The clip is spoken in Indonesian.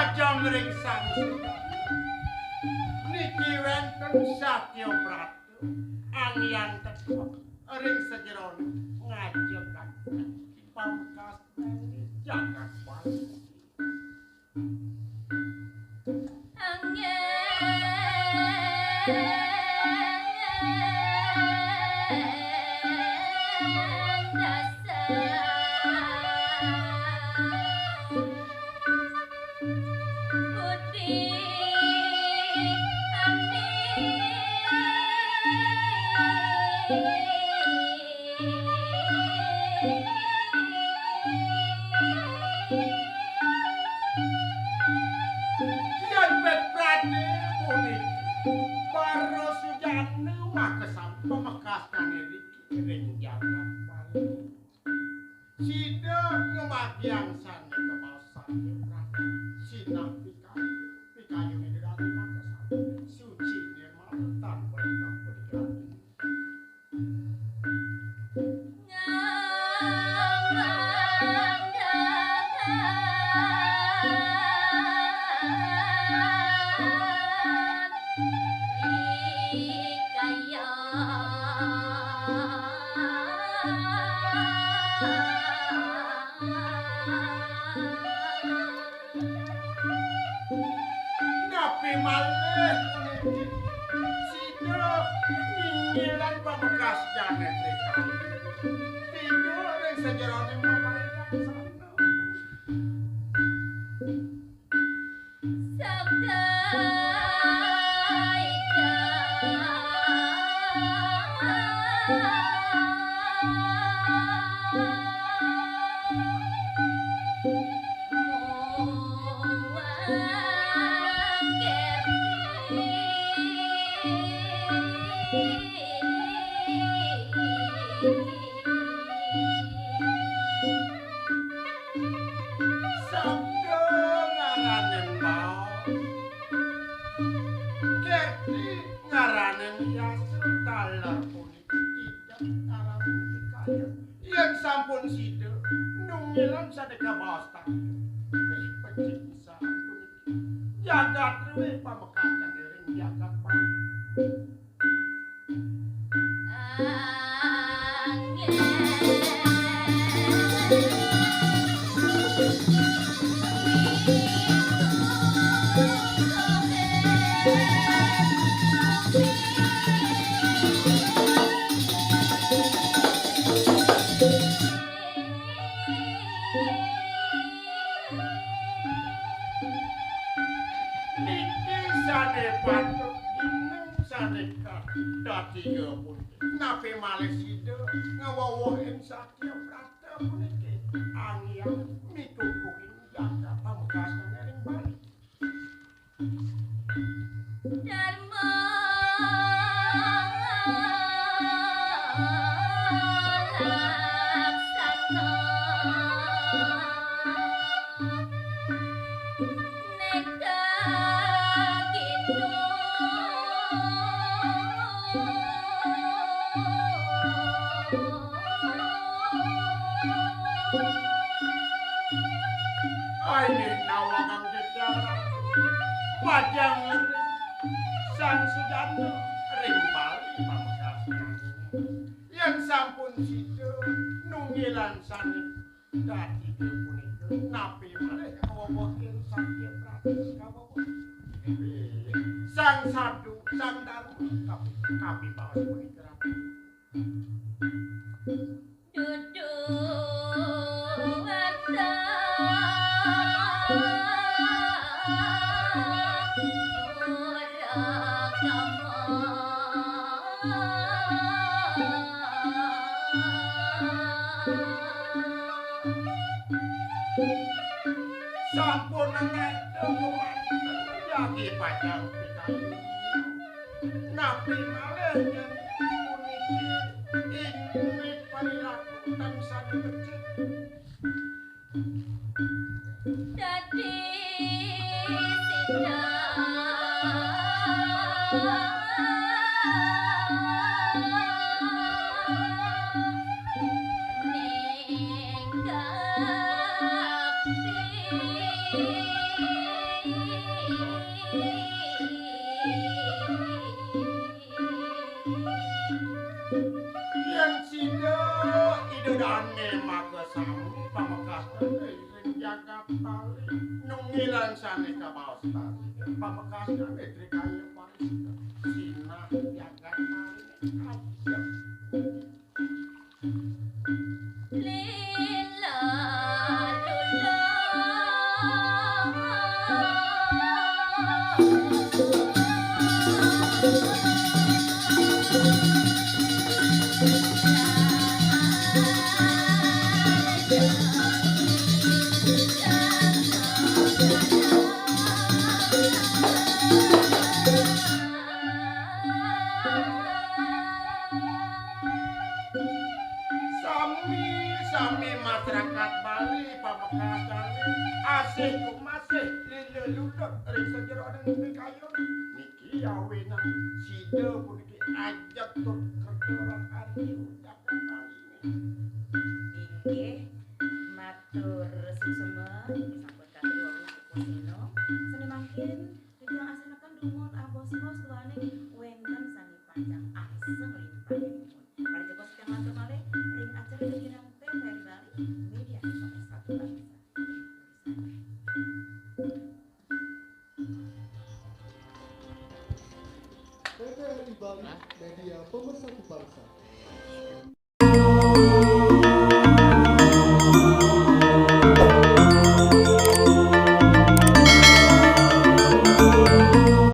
Lajeng ringsan niki wenten Satya Pratu angyan teka ring sejeron ngajegan pamkas jagat Bali yang sana kebasan sinam pikayu ini dari makasan suci Nirmal tanpa bergerak Bali nungilan sane ka baos tadi pamekas kami trikaya paris sinah yagan Bali aja Lila lula Sami masyarakat Bali pamekasan asih ku masih lelulur ring sajeroning pikayon niki awenan sida puniki ajak tur kertoran ari udak Bali inggih matur susuma disambut kadua Pupuh SINOM seni mangkin yang asanaken dumun bos-bos tuane wenten sami panjang asem limpah mari joko sedang matur malih ring acara gegirang TVRI Bali media pemersatu bangsa. TVRI Bali, media pemersatu bangsa.